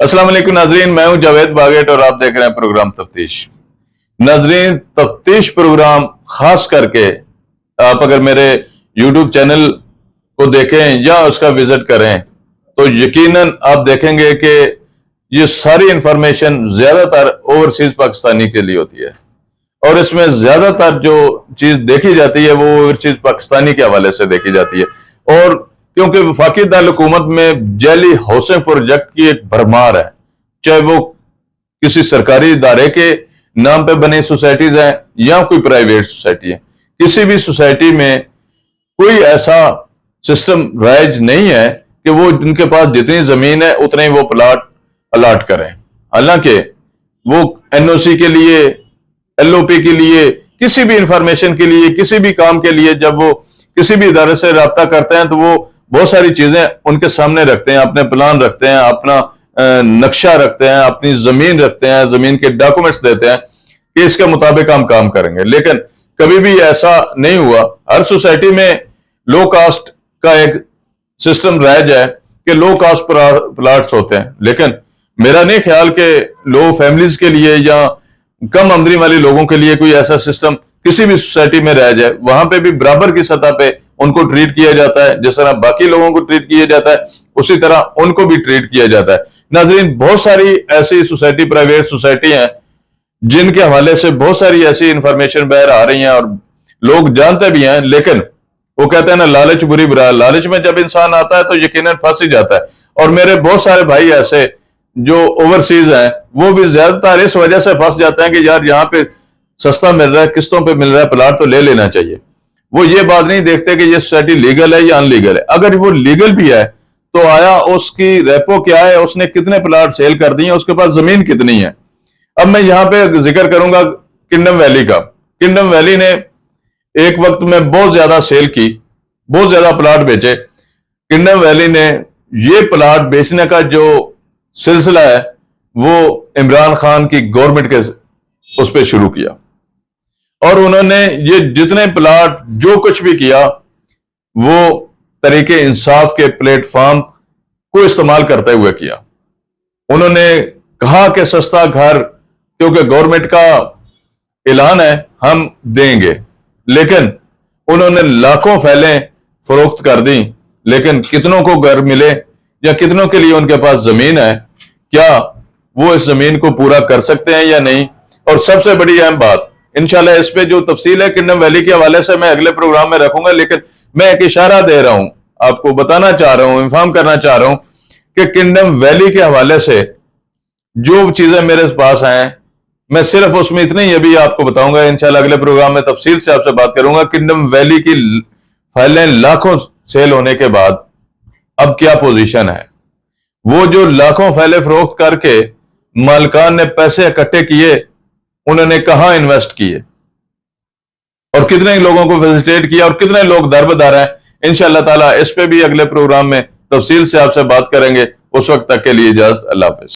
अस्सलाम वालेकुम नाजरीन, मैं हूं जावेद बागेट और आप देख रहे हैं प्रोग्राम तफ्तीश। नाजरीन, तफ्तीश प्रोग्राम खास करके आप अगर मेरे यूट्यूब चैनल को देखें या उसका विजिट करें तो यकीनन आप देखेंगे कि ये सारी इंफॉर्मेशन ज्यादातर ओवरसीज पाकिस्तानी के लिए होती है और इसमें ज्यादातर जो चीज देखी जाती है वो ओवरसीज पाकिस्तानी के हवाले से देखी जाती है। और क्योंकि वफाकी दारुल-हुकूमत में जैली हाउसिंग प्रोजेक्ट की एक भरमार है, चाहे वो किसी सरकारी इदारे के नाम पे बने सोसाइटीज हैं या कोई प्राइवेट सोसाइटी है, किसी भी सोसाइटी में कोई ऐसा सिस्टम राइज नहीं है कि वो जिनके पास जितनी जमीन है उतने ही वो प्लाट अलाट करें। हालांकि वो एनओसी के लिए, एलओपी के लिए, किसी भी इंफॉर्मेशन के लिए, किसी भी काम के लिए जब वो किसी भी इदारे से राब्ता करते हैं तो वो बहुत सारी चीजें उनके सामने रखते हैं, अपने प्लान रखते हैं, अपना नक्शा रखते हैं, अपनी जमीन रखते हैं, जमीन के डॉक्यूमेंट्स देते हैं कि इसके मुताबिक हम काम करेंगे। लेकिन कभी भी ऐसा नहीं हुआ। हर सोसाइटी में लो कास्ट का एक सिस्टम राइज है कि लो कास्ट प्लाट्स होते हैं, लेकिन मेरा नहीं ख्याल कि लो फैमिलीज के लिए या कम आमदनी वाले लोगों के लिए कोई ऐसा सिस्टम किसी भी सोसाइटी में रह जाए। वहां पे भी बराबर की सतह पे उनको ट्रीट किया जाता है, जिस तरह बाकी लोगों को ट्रीट किया जाता है उसी तरह उनको भी ट्रीट किया जाता है। नाजरीन, बहुत सारी ऐसी सोसाइटी, प्राइवेट सोसाइटी हैं जिनके हवाले से बहुत सारी ऐसी इंफॉर्मेशन बाहर आ रही हैं और लोग जानते भी हैं, लेकिन वो कहते हैं ना, लालच बुरी बुरा। लालच में जब इंसान आता है तो यकीनन फंस ही जाता है। और मेरे बहुत सारे भाई ऐसे जो ओवरसीज हैं वो भी ज्यादातर इस वजह से फंस जाते हैं कि यार यहाँ पे सस्ता मिल रहा है, किस्तों पे मिल रहा है, प्लाट तो ले लेना चाहिए। वो ये बात नहीं देखते कि ये सोसाइटी लीगल है या अनलीगल है। अगर वो लीगल भी है तो आया उसकी रेपो क्या है, उसने कितने प्लाट सेल कर दिए, उसके पास जमीन कितनी है। अब मैं यहाँ पे जिक्र करूंगा किंगडम वैली का। किंगडम वैली ने एक वक्त में बहुत ज्यादा सेल की, बहुत ज्यादा प्लाट बेचे। किंगडम वैली ने ये प्लाट बेचने का जो सिलसिला है वो इमरान खान की गवर्नमेंट के उस पर शुरू किया और उन्होंने ये जितने प्लाट जो कुछ भी किया वो तरीके इंसाफ के प्लेटफॉर्म को इस्तेमाल करते हुए किया। उन्होंने कहा कि सस्ता घर, क्योंकि गवर्नमेंट का ऐलान है हम देंगे, लेकिन उन्होंने लाखों फैलें फरोख्त कर दी। लेकिन कितनों को घर मिले या कितनों के लिए उनके पास जमीन है, क्या वो इस जमीन को पूरा कर सकते हैं या नहीं। और सबसे बड़ी अहम बात, इंशाल्लाह इस पे जो तफसील है किंगडम वैली के हवाले से मैं अगले प्रोग्राम में रखूंगा, लेकिन मैं एक इशारा दे रहा हूं, आपको बताना चाह रहा हूं, इन्फॉर्म करना चाह रहा हूं कि किंगडम वैली के हवाले से जो चीजें मेरे पास हैं मैं सिर्फ उसमें इतनी ही अभी आपको बताऊंगा। इंशाल्लाह अगले प्रोग्राम में तफसील से आपसे बात करूंगा। किंगडम वैली की फाइलें लाखों सेल होने के बाद अब क्या पोजीशन है, वो जो लाखों फाइलें फरोख्त करके मालिकान ने पैसे इकट्ठे किए, उन्होंने कहां इन्वेस्ट किए और कितने लोगों को फैसिलिटेट किया और कितने लोग दरबदर हैं। इंशाअल्लाह ताला इस पे भी अगले प्रोग्राम में तफसील से आपसे बात करेंगे। उस वक्त तक के लिए इजाजत, अल्लाह हाफिज।